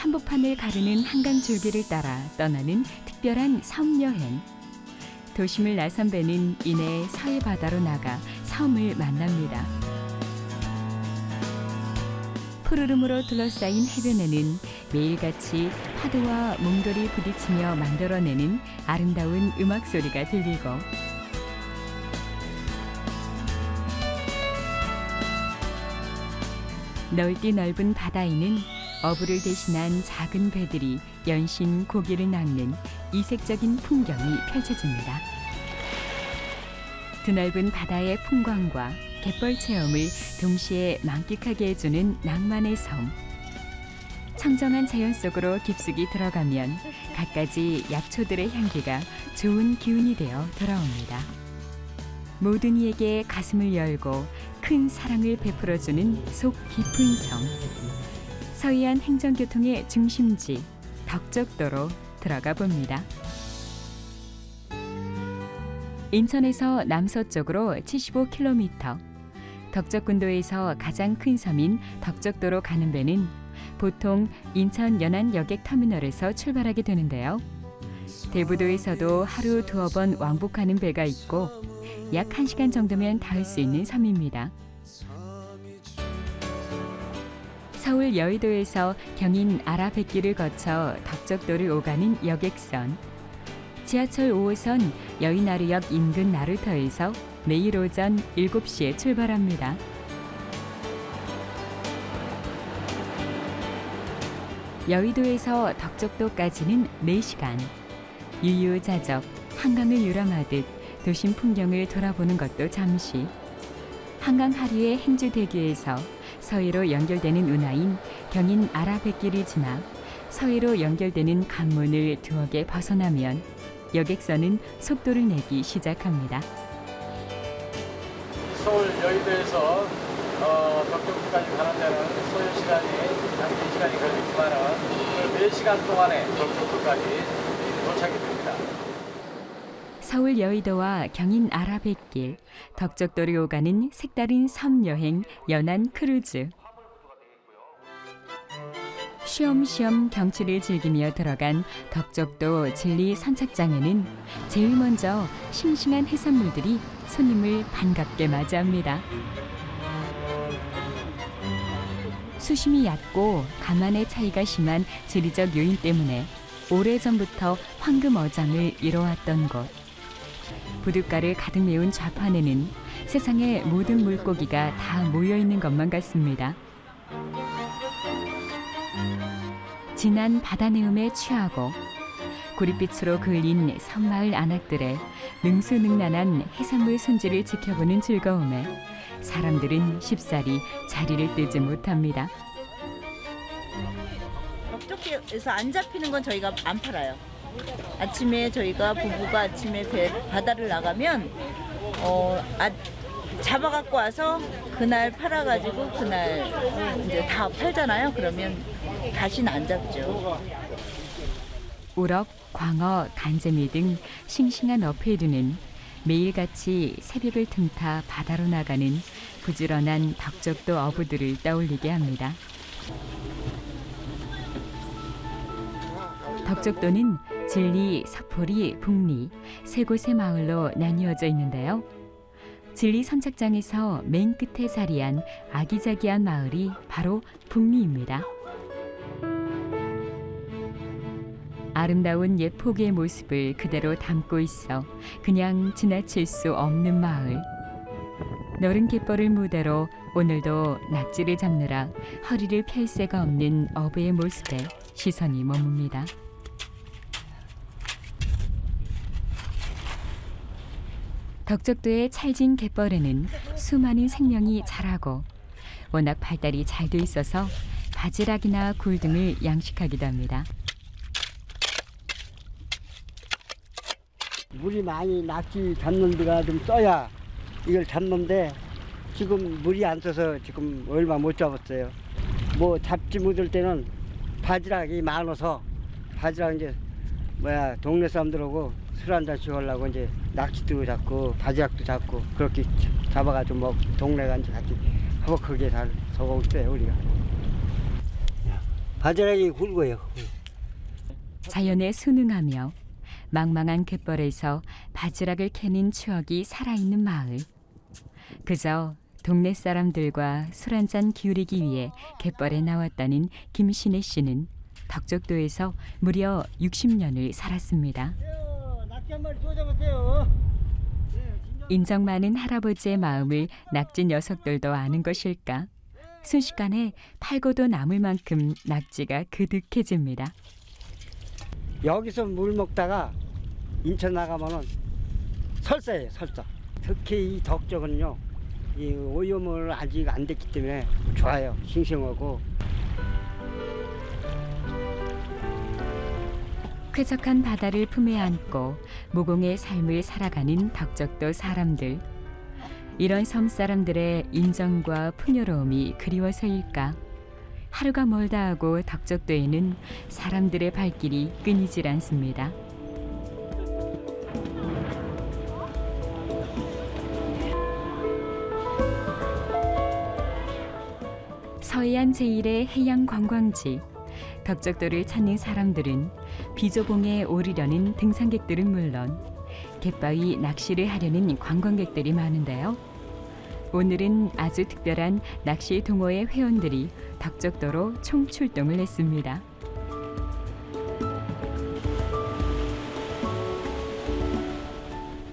한복판을 가르는 한강 줄기를 따라 떠나는 특별한 섬 여행. 도심을 나선 배는 이내 서해 바다로 나가 섬을 만납니다. 푸르름으로 둘러싸인 해변에는 매일같이 파도와 몽돌이 부딪히며 만들어내는 아름다운 음악 소리가 들리고 넓디 넓은 바다에는 어부를 대신한 작은 배들이 연신 고기를 낚는 이색적인 풍경이 펼쳐집니다. 드넓은 바다의 풍광과 갯벌 체험을 동시에 만끽하게 해주는 낭만의 섬. 청정한 자연 속으로 깊숙이 들어가면 갖가지 약초들의 향기가 좋은 기운이 되어 돌아옵니다. 모든 이에게 가슴을 열고 큰 사랑을 베풀어주는 속 깊은 섬. 서해안 행정교통의 중심지 덕적도로 들어가 봅니다. 인천에서 남서쪽으로 75km, 덕적군도에서 가장 큰 섬인 덕적도로 가는 배는 보통 인천 연안 여객터미널에서 출발하게 되는데요. 대부도에서도 하루 두어 번 왕복하는 배가 있고 약 1시간 정도면 닿을 수 있는 섬입니다. 서울 여의도에서 경인 아라뱃길을 거쳐 덕적도를 오가는 여객선. 지하철 5호선 여의나루역 인근 나루터에서 매일 오전 7시에 출발합니다. 여의도에서 덕적도까지는 4시간. 유유자적 한강을 유람하듯 도심 풍경을 돌아보는 것도 잠시. 한강 하류의 행주대교에서 서해로 연결되는 운하인 경인 아라뱃길을 지나 서해로 연결되는 관문을 두어 개 벗어나면 여객선은 속도를 내기 시작합니다. 서울 여의도에서 덕적도까지 가는 데는 소요 시간이 약 4시간이 걸리지만 4시간 동안에 덕적도까지 도착이 됩니다. 서울 여의도와 경인 아라뱃길, 덕적도를 오가는 색다른 섬 여행 연안 크루즈. 쉬엄쉬엄 경치를 즐기며 들어간 덕적도 진리 선착장에는 제일 먼저 싱싱한 해산물들이 손님을 반갑게 맞이합니다. 수심이 얕고 가만의 차이가 심한 지리적 요인 때문에 오래전부터 황금어장을 이뤄왔던 곳. 부둣가를 가득 메운 좌판에는 세상의 모든 물고기가 다 모여있는 것만 같습니다. 진한 바다 내음에 취하고 구릿빛으로 그을린 섬마을 안악들의 능수능란한 해산물 손질을 지켜보는 즐거움에 사람들은 쉽사리 자리를 뜨지 못합니다. 덕적도에서 안 잡히는 건 저희가 안 팔아요. 아침에 저희가 부부가 아침에 바다를 나가면 잡아갖고 와서 그날 팔아가지고 그날 이제 다 팔잖아요. 그러면 다시는 안 잡죠. 우럭, 광어, 간재미 등 싱싱한 어패류는 매일같이 새벽을 틈타 바다로 나가는 부지런한 덕적도 어부들을 떠올리게 합니다. 덕적도는 진리, 서포리, 북리 세 곳의 마을로 나뉘어져 있는데요. 진리 선착장에서 맨 끝에 자리한 아기자기한 마을이 바로 북리입니다. 아름다운 옛 포구의 모습을 그대로 담고 있어 그냥 지나칠 수 없는 마을. 너른 갯벌을 무대로 오늘도 낙지를 잡느라 허리를 펼 새가 없는 어부의 모습에 시선이 머뭅니다. 덕적도의 찰진 갯벌에는 수많은 생명이 자라고 워낙 발달이 잘 돼 있어서 바지락이나 굴 등을 양식하기도 합니다. 물이 많이 낙지 잡는 데가 좀 써야 이걸 잡는데 지금 물이 안 써서 지금 얼마 못 잡았어요. 뭐 잡지 못할 때는 바지락이 많아서 바지락 이제 동네 사람들하고 술 한잔 쉬우려고 이제 낙지도 잡고 바지락도 잡고 그렇게 잡아가지고 뭐 동네가 이제 같이 화목하게 잘 서고 있어요 우리가. 바지락이 굵어요. 자연에 순응하며 망망한 갯벌에서 바지락을 캐는 추억이 살아있는 마을. 그저 동네 사람들과 술 한잔 기울이기 위해 갯벌에 나왔다는 김신혜 씨는 덕적도에서 무려 60년을 살았습니다. 낙지 한 마리 또 잡았어요. 인정 많은 할아버지의 마음을 낙지 녀석들도 아는 것일까? 순식간에 팔고도 남을 만큼 낙지가 그득해집니다. 여기서 물 먹다가 인천 나가면은 설사예요, 설사. 특히 이 덕적은요, 이 오염을 아직 안 됐기 때문에 좋아요, 싱싱하고. 쾌적한 바다를 품에 안고 무공의 삶을 살아가는 덕적도 사람들. 이런 섬 사람들의 인정과 풍요로움이 그리워서일까? 하루가 멀다 하고 덕적도에는 사람들의 발길이 끊이질 않습니다. 서해안 제1의 해양 관광지. 덕적도를 찾는 사람들은 비조봉에 오르려는 등산객들은 물론 갯바위 낚시를 하려는 관광객들이 많은데요. 오늘은 아주 특별한 낚시 동호회 회원들이 덕적도로 총출동을 했습니다.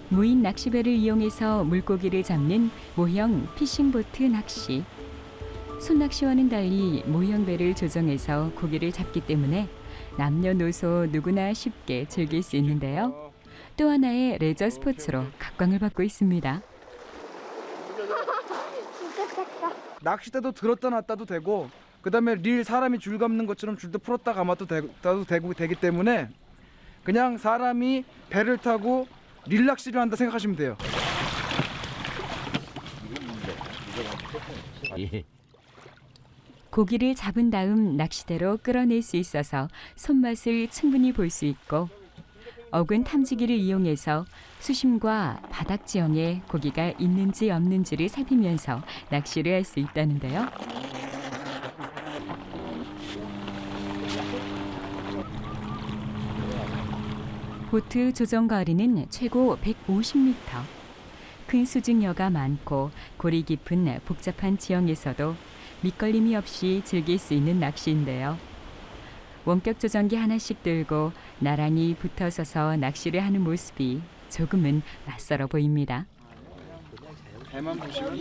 무인 낚시배를 이용해서 물고기를 잡는 모형 피싱보트 낚시. 손낚시와는 달리 모형배를 조정해서 고기를 잡기 때문에 남녀노소 누구나 쉽게 즐길 수 있는데요. 또 하나의 레저 스포츠로 각광을 받고 있습니다. 낚싯대도 들었다 놨다도 되고, 그다음에 릴 사람이 줄 감는 것처럼 줄도 풀었다 감아도 되기 때문에 그냥 사람이 배를 타고 릴 낚시를 한다 생각하시면 돼요. 고기를 잡은 다음 낚시대로 끌어낼 수 있어서 손맛을 충분히 볼 수 있고, 어군 탐지기를 이용해서 수심과 바닥 지형에 고기가 있는지 없는지를 살피면서 낚시를 할 수 있다는데요. 보트 조정 거리는 최고 150m. 큰 수중여가 많고 고리 깊은 복잡한 지형에서도 밑걸림이 없이 즐길 수 있는 낚시인데요. 원격 조정기 하나씩 들고 나란히 붙어서서 낚시를 하는 모습이 조금은 낯설어 보입니다. 배만 보시면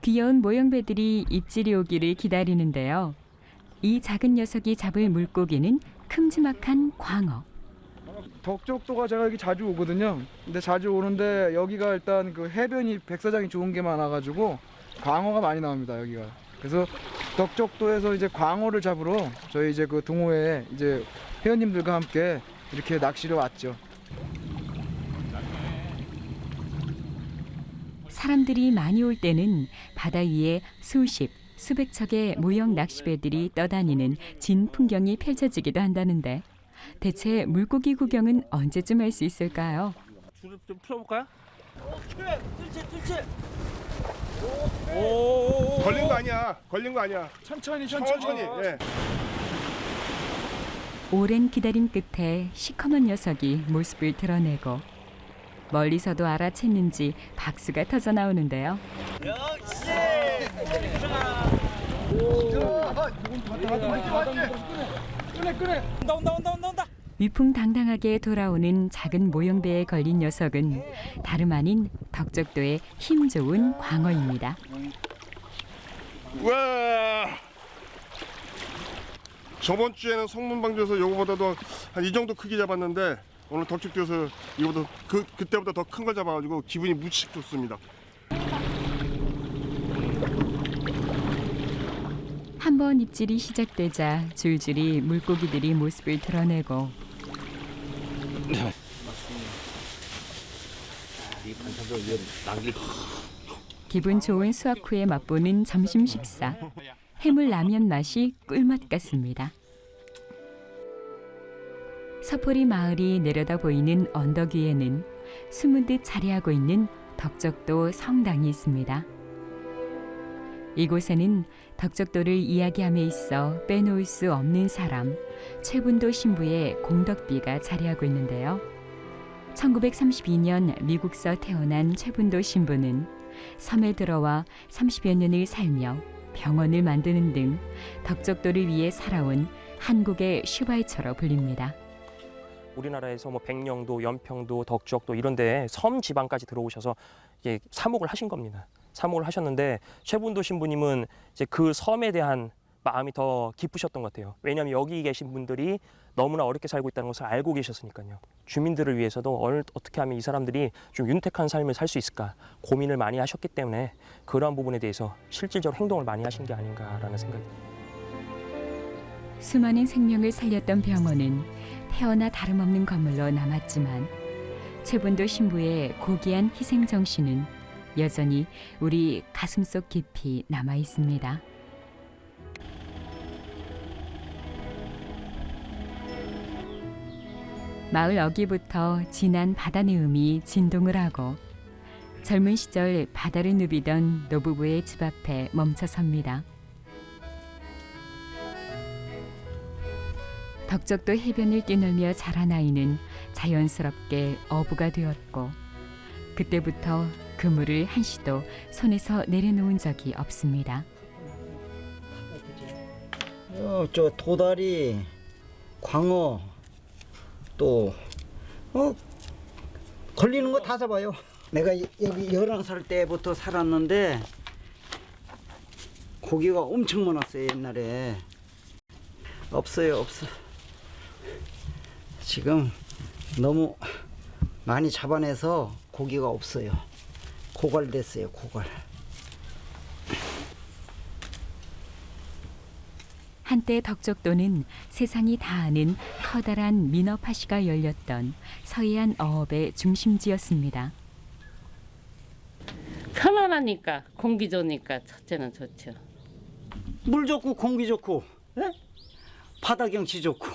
귀여운 모형배들이 입질이 오기를 기다리는데요. 이 작은 녀석이 잡을 물고기는 큼지막한 광어. 덕적도가 제가 여기 자주 오거든요. 근데 자주 오는데 여기가 일단 그 해변이 백사장이 좋은 게 많아가지고 광어가 많이 나옵니다, 여기가. 그래서 덕적도에서 이제 광어를 잡으러 저희 이제 그 동호회 이제 회원님들과 함께 이렇게 낚시를 왔죠. 사람들이 많이 올 때는 바다 위에 수백 척의 모형 낚시배들이 떠다니는 진 풍경이 펼쳐지기도 한다는데 대체 물고기 구경은 언제쯤 할 수 있을까요? 줄을 좀 풀어볼까요? 걸린 거 아니야. 천천히. 예. 오랜 기다림 끝에 시커먼 녀석이 모습을 드러내고 멀리서도 알아챘는지 박수가 터져 나오는데요. 온다. 위풍당당하게 돌아오는 작은 모형배에 걸린 녀석은 다름 아닌 덕적도의 힘 좋은 광어입니다. 와. 저번 주에는 성문방주에서 요거보다도 한 이 정도 크기 잡았는데 오늘 덕적도에서 이거보다 그때보다 더 큰 걸 잡아가지고 기분이 무척 좋습니다. 한번 입질이 시작되자 줄줄이 물고기들이 모습을 드러내고 기분 좋은 수확 후에 맛보는 점심 식사. 해물 라면 맛이 꿀맛 같습니다. 서포리 마을이 내려다 보이는 언덕 위에는 숨은 듯 자리하고 있는 덕적도 성당이 있습니다. 이곳에는 덕적도를 이야기함에 있어 빼놓을 수 없는 사람, 최분도 신부의 공덕비가 자리하고 있는데요. 1932년 미국서 태어난 최분도 신부는 섬에 들어와 30여 년을 살며 병원을 만드는 등 덕적도를 위해 살아온 한국의 슈바이처로 불립니다. 우리나라에서 뭐 백령도, 연평도, 덕적도 이런 데 섬 지방까지 들어오셔서 이제 사목을 하신 겁니다. 사목을 하셨는데 최분도 신부님은 이제 그 섬에 대한 마음이 더 깊으셨던 것 같아요. 왜냐하면 여기 계신 분들이 너무나 어렵게 살고 있다는 것을 알고 계셨으니까요. 주민들을 위해서도 어떻게 하면 이 사람들이 좀 윤택한 삶을 살 수 있을까 고민을 많이 하셨기 때문에 그러한 부분에 대해서 실질적으로 행동을 많이 하신 게 아닌가라는 생각이 듭니다. 수많은 생명을 살렸던 병원은 폐허나 다름없는 건물로 남았지만 최분도 신부의 고귀한 희생 정신은 여전히 우리 가슴속 깊이 남아 있습니다. 마을 어귀부터 진한 바다 내음이 진동을 하고 젊은 시절 바다를 누비던 노부부의 집 앞에 멈춰섭니다. 덕적도 해변을 뛰놀며 자란 아이는 자연스럽게 어부가 되었고 그때부터 그물을 한시도 손에서 내려놓은 적이 없습니다. 저 도다리, 광어 또 걸리는 거 다 잡아요. 내가 여기 11살 때부터 살았는데 고기가 엄청 많았어요. 옛날에 없어요. 지금 너무 많이 잡아내서 고기가 없어요. 고갈됐어요. 고갈. 한때 덕적도는 세상이 다 아는 커다란 민어파시가 열렸던 서해안 어업의 중심지였습니다. 편안하니까 공기 좋으니까 첫째는 좋죠. 물 좋고 공기 좋고 예? 바다 경치 좋고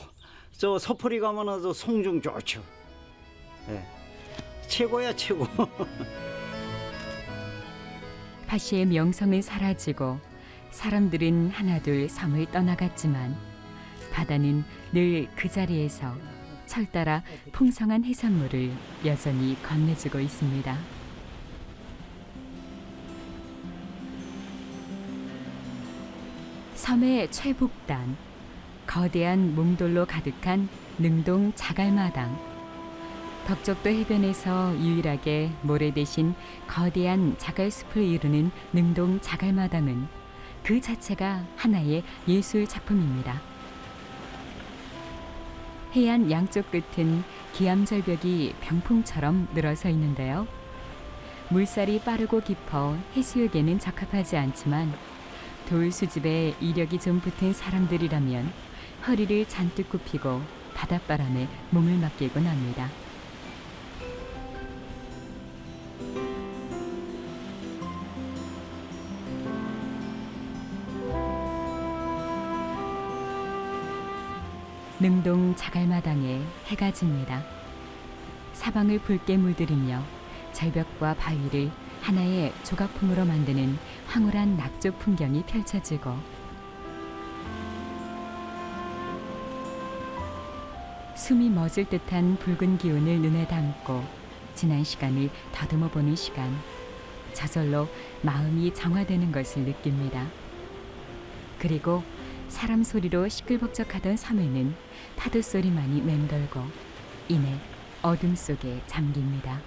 저 서풀이 가면은 저 송중 좋죠. 예. 최고야 최고. 파시의 명성은 사라지고 사람들은 하나둘 섬을 떠나갔지만 바다는 늘 그 자리에서 철따라 풍성한 해산물을 여전히 건네주고 있습니다. 섬의 최북단, 거대한 몽돌로 가득한 능동 자갈마당. 덕적도 해변에서 유일하게 모래 대신 거대한 자갈숲을 이루는 능동 자갈마당은 그 자체가 하나의 예술 작품입니다. 해안 양쪽 끝은 기암절벽이 병풍처럼 늘어서 있는데요. 물살이 빠르고 깊어 해수욕에는 적합하지 않지만 돌 수집에 이력이 좀 붙은 사람들이라면 허리를 잔뜩 굽히고 바닷바람에 몸을 맡기곤 합니다. 능동 자갈마당에 해가 집니다. 사방을 붉게 물들이며 절벽과 바위를 하나의 조각품으로 만드는 황홀한 낙조 풍경이 펼쳐지고 숨이 멎을 듯한 붉은 기운을 눈에 담고 지난 시간을 더듬어 보는 시간, 저절로 마음이 정화되는 것을 느낍니다. 그리고 사람 소리로 시끌벅적하던 섬에는 파도 소리만이 맴돌고 이내 어둠 속에 잠깁니다.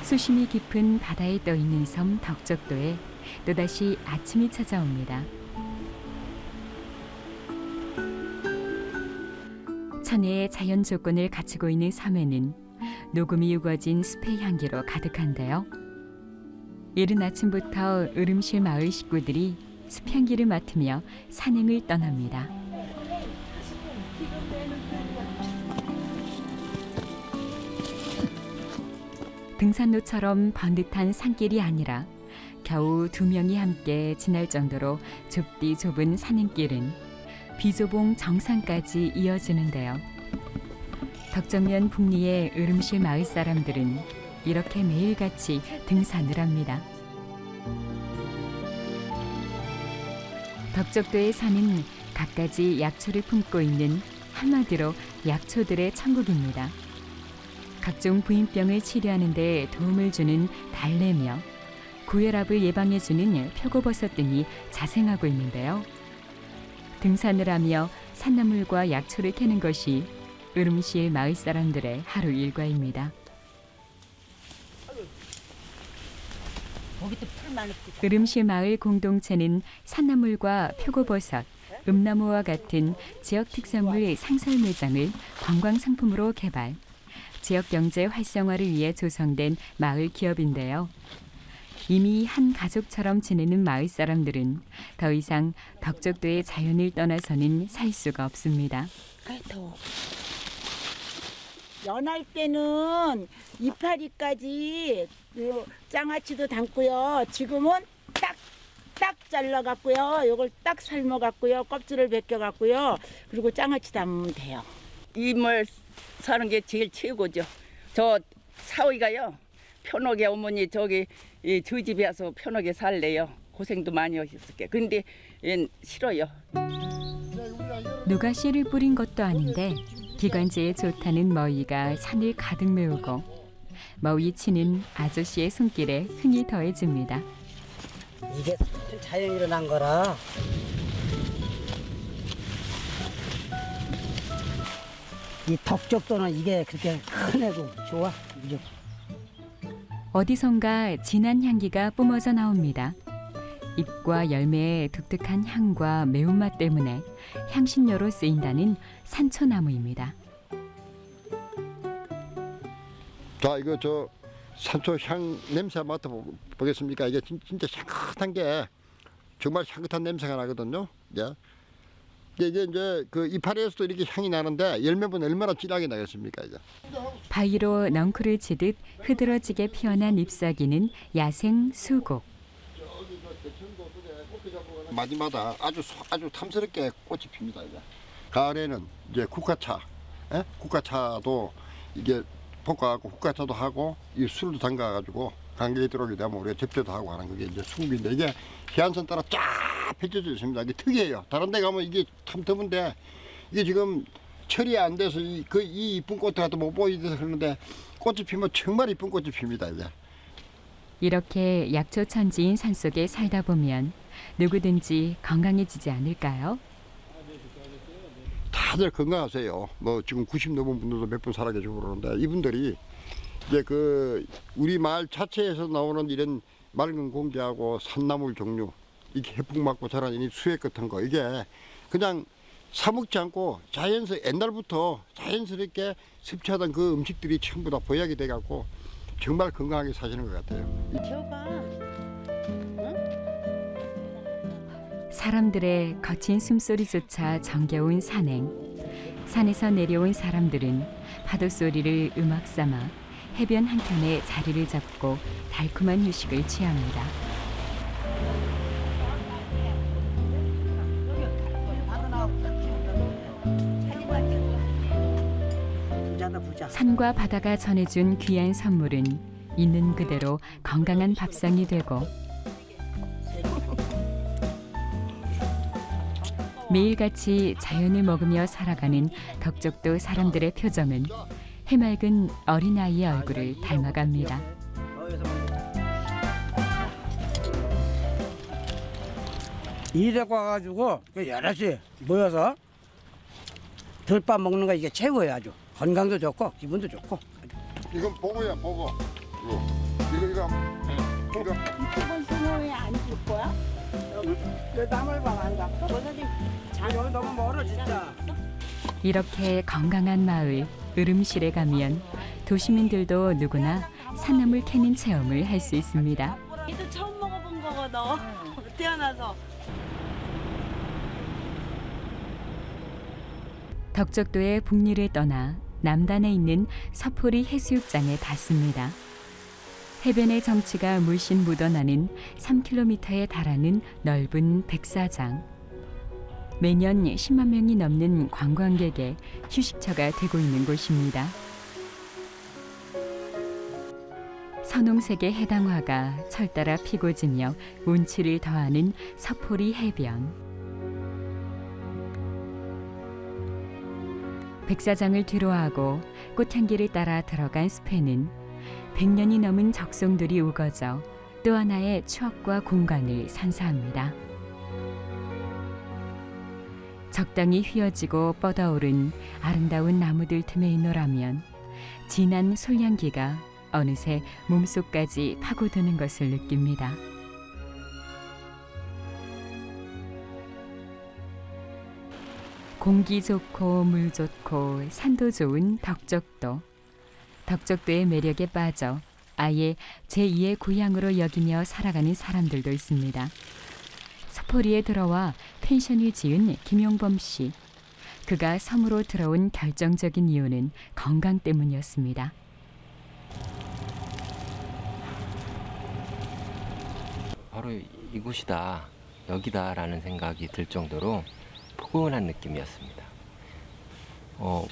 수심이 깊은 바다에 떠있는 섬 덕적도에 또다시 아침이 찾아옵니다. 천혜의 자연 조건을 갖추고 있는 섬에는 녹음이 우거진 숲의 향기로 가득한데요. 이른 아침부터 으름실 마을 식구들이 숲 향기를 맡으며 산행을 떠납니다. 등산로처럼 번듯한 산길이 아니라 겨우 2명이 함께 지날 정도로 좁디 좁은 산행길은 비조봉 정상까지 이어지는데요. 덕정면 북리의 으름실 마을 사람들은 이렇게 매일같이 등산을 합니다. 덕적도에 사는 갖가지 약초를 품고 있는 한마디로 약초들의 천국입니다. 각종 부인병을 치료하는 데 도움을 주는 달래며 고혈압을 예방해주는 표고버섯 등이 자생하고 있는데요. 등산을 하며 산나물과 약초를 캐는 것이 으름실 마을 사람들의 하루 일과입니다. 으름실 마을 공동체는 산나물과 표고버섯, 음나무와 같은 지역 특산물 상설 매장을 관광 상품으로 개발, 지역 경제 활성화를 위해 조성된 마을 기업인데요. 이미 한 가족처럼 지내는 마을 사람들은 더 이상 덕적도의 자연을 떠나서는 살 수가 없습니다. 더워. 연할 때는 이파리까지 장아찌도 담고요. 지금은 딱 잘라갖고요. 이걸 딱 삶아갖고요. 껍질을 벗겨갖고요. 그리고 장아찌 담으면 돼요. 이물 사는 게 제일 최고죠. 저 사위가요. 편하게 어머니 저기 저희 집에 와서 편하게 살래요. 고생도 많이 하셨을게. 근데 얘는 싫어요. 누가 씨를 뿌린 것도 아닌데 기관지에 좋다는 머위가 산을 가득 메우고 머위 치는 아저씨의 손길에 흥이 더해집니다. 이게 사실 자연이 일어난 거라 이 덕적도는 이게 그렇게 큰 애고 좋아. 그죠? 어디선가 진한 향기가 뿜어져 나옵니다. 잎과 열매의 독특한 향과 매운맛 때문에 향신료로 쓰인다는 산초나무입니다. 자, 이거 저 산초 향 냄새 맡아보겠습니까? 이게 진짜 향긋한 게 정말 향긋한 냄새가 나거든요. 예. 이게 이제 그 이파리에서도 이렇게 향이 나는데 열매분 얼마나 진하게 나겠습니까? 이제. 바위로 넝쿨을 치듯 흐드러지게 피어난 잎사귀는 야생 수곡. 마디마다 아주 탐스럽게 꽃이 핍니다. 이제. 가을에는 이제 국화차, 예? 국화차도 이게 볶아갖고 국화차도 하고 이 술도 담가가지고 관객이 들어오게 되면 우리가 접대도 하고 하는 그게 이제 수국인데 이게 해안선 따라 쫙 펼쳐져 있습니다. 이게 특이해요. 다른 데 가면 이게 참 드문데 이게 지금 철이 안 돼서 이 이쁜 꽃 같은 못 보이돼서 그러는데 꽃이 피면 정말 이쁜 꽃이 핍니다. 이제. 이렇게 약초 천지인 산속에 살다 보면 누구든지 건강해지지 않을까요? 다들 건강하세요. 뭐 지금 90 넘은 분들도 몇 분 살아 계시고 그러는데 이분들이 이제 그 우리 마을 자체에서 나오는 이런 맑은 공기하고 산나물 종류, 이게 해풍 맞고 자란 이 수액 같은 거 이게 그냥 사 먹지 않고 옛날부터 자연스럽게 섭취하던 그 음식들이 전부 다 보약이 돼갖고 정말 건강하게 사시는 것 같아요. 사람들의 거친 숨소리조차 정겨운 산행. 산에서 내려온 사람들은 파도 소리를 음악 삼아 해변 한켠에 자리를 잡고 달콤한 휴식을 취합니다. 산과 바다가 전해준 귀한 선물은 있는 그대로 건강한 밥상이 되고 매일같이 자연을 먹으며 살아가는 덕적도 사람들의 표정은 해맑은 어린아이의 얼굴을 닮아갑니다. 일하고 와가지고 여럿이 모여서 들밥 먹는 거 이게 최고예요. 아주 건강도 좋고 기분도 좋고. 이건 보고야 보고. 이거. 이쪽은 수모에 안 줄 거야? 왜 남을 안 잡고? 여기 너무 멀어 진짜. 이렇게 건강한 마을 으름실에 가면 도시민들도 누구나 산나물 캐는 체험을 할 수 있습니다. 이도 처음 먹어본 거거든. 태어나서. 덕적도의 북리를 떠나 남단에 있는 서포리 해수욕장에 닿습니다. 해변의 정취가 물씬 묻어나는 3km에 달하는 넓은 백사장. 매년 10만 명이 넘는 관광객의 휴식처가 되고 있는 곳입니다. 선홍색의 해당화가 철따라 피고 지며 운치를 더하는 서포리 해변. 백사장을 뒤로하고 꽃향기를 따라 들어간 숲에는 100년이 넘은 적송들이 우거져 또 하나의 추억과 공간을 선사합니다. 적당히 휘어지고 뻗어오른 아름다운 나무들 틈에 있노라면 진한 솔향기가 어느새 몸속까지 파고드는 것을 느낍니다. 공기 좋고 물 좋고 산도 좋은 덕적도. 덕적도의 매력에 빠져 아예 제2의 고향으로 여기며 살아가는 사람들도 있습니다. 서포리에 들어와 펜션을 지은 김용범 씨. 그가 섬으로 들어온 결정적인 이유는 건강 때문이었습니다. 바로 이곳이다, 여기다라는 생각이 들 정도로 포근한 느낌이었습니다.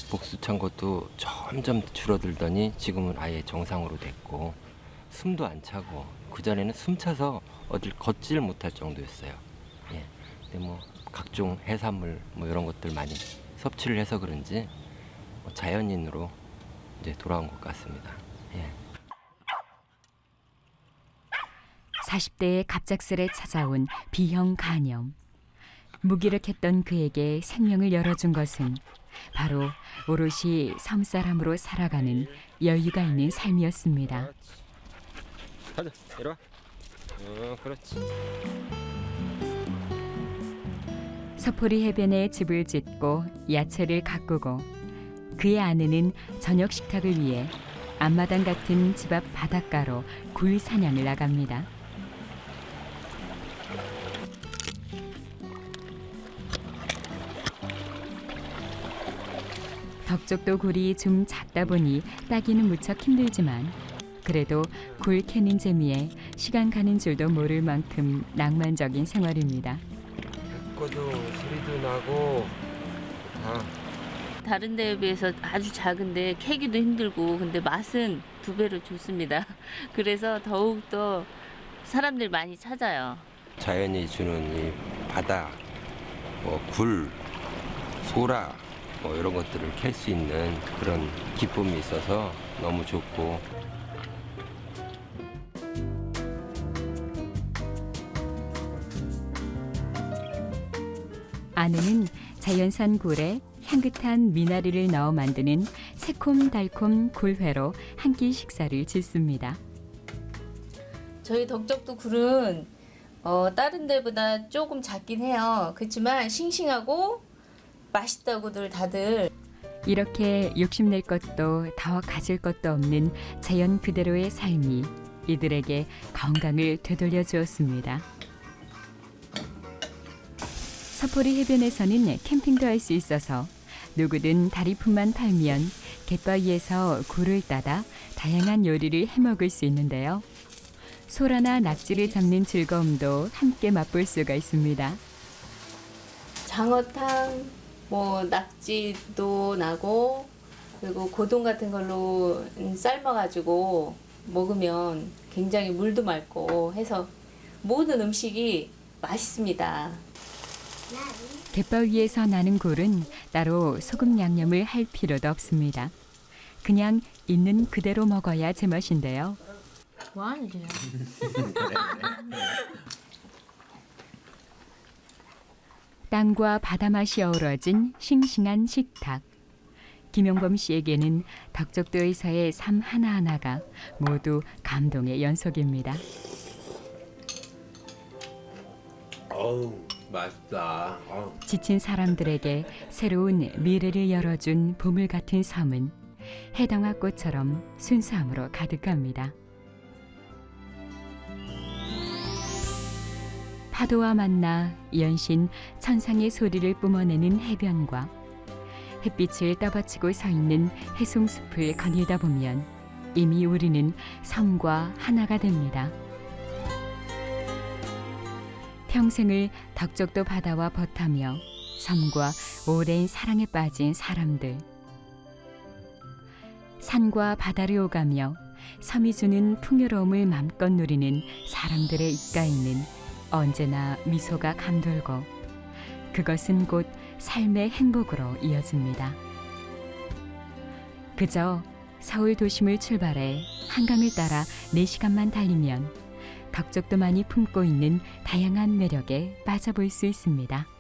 복수 찬 것도 점점 줄어들더니 지금은 아예 정상으로 됐고 숨도 안 차고 그전에는 숨 차서 어딜 걷질 못할 정도였어요. 예. 근데 뭐 각종 해산물 뭐 이런 것들 많이 섭취를 해서 그런지 자연인으로 이제 돌아온 것 같습니다. 예. 40대에 갑작스레 찾아온 B형 간염. 무기력했던 그에게 생명을 열어준 것은 바로 오롯이 섬사람으로 살아가는 여유가 있는 삶이었습니다. 가자, 이리 와. 그렇지. 서포리 해변에 집을 짓고 야채를 가꾸고 그의 아내는 저녁 식탁을 위해 앞마당 같은 집 앞 바닷가로 굴 사냥을 나갑니다. 덕적도 굴이 좀 작다 보니 따기는 무척 힘들지만 그래도 굴 캐는 재미에 시간 가는 줄도 모를 만큼 낭만적인 생활입니다. 걷고도 소리도 나고 다른 데에 비해서 아주 작은데 캐기도 힘들고 근데 맛은 2배로 좋습니다. 그래서 더욱더 사람들 많이 찾아요. 자연이 주는 이 바다, 굴, 소라 이런 것들을 캘 수 있는 그런 기쁨이 있어서 너무 좋고. 아내는 자연산 굴에 향긋한 미나리를 넣어 만드는 새콤달콤 굴회로 한 끼 식사를 짓습니다. 저희 덕적도 굴은 다른 데보다 조금 작긴 해요. 그렇지만 싱싱하고 맛있다고들 다들. 이렇게 욕심낼 것도 더 가질 것도 없는 자연 그대로의 삶이 이들에게 건강을 되돌려 주었습니다. 서포리 해변에서는 캠핑도 할 수 있어서 누구든 다리품만 팔면 갯바위에서 굴을 따다 다양한 요리를 해먹을 수 있는데요. 소라나 낙지를 잡는 즐거움도 함께 맛볼 수가 있습니다. 장어탕, 낙지도 나고 그리고 고동 같은 걸로 삶아가지고 먹으면 굉장히 물도 맑고 해서 모든 음식이 맛있습니다. 갯바위에서 나는 굴은 따로 소금 양념을 할 필요도 없습니다. 그냥 있는 그대로 먹어야 제맛인데요. 뭐하는 거야? 땅과 바다 맛이 어우러진 싱싱한 식탁. 김용범 씨에게는 덕적도에서의 삶 하나하나가 모두 감동의 연속입니다. 어우, 맛있다. 지친 사람들에게 새로운 미래를 열어준 보물 같은 섬은 해당화 꽃처럼 순수함으로 가득합니다. 파도와 만나 연신 천상의 소리를 뿜어내는 해변과 햇빛을 떠받치고 서 있는 해송숲을 거닐다 보면 이미 우리는 섬과 하나가 됩니다. 평생을 덕적도 바다와 벗하며 섬과 오랜 사랑에 빠진 사람들. 산과 바다를 오가며 섬이 주는 풍요로움을 맘껏 누리는 사람들의 입가에는 언제나 미소가 감돌고 그것은 곧 삶의 행복으로 이어집니다. 그저 서울 도심을 출발해 한강을 따라 4시간만 달리면 덕적도만이 품고 있는 다양한 매력에 빠져볼 수 있습니다.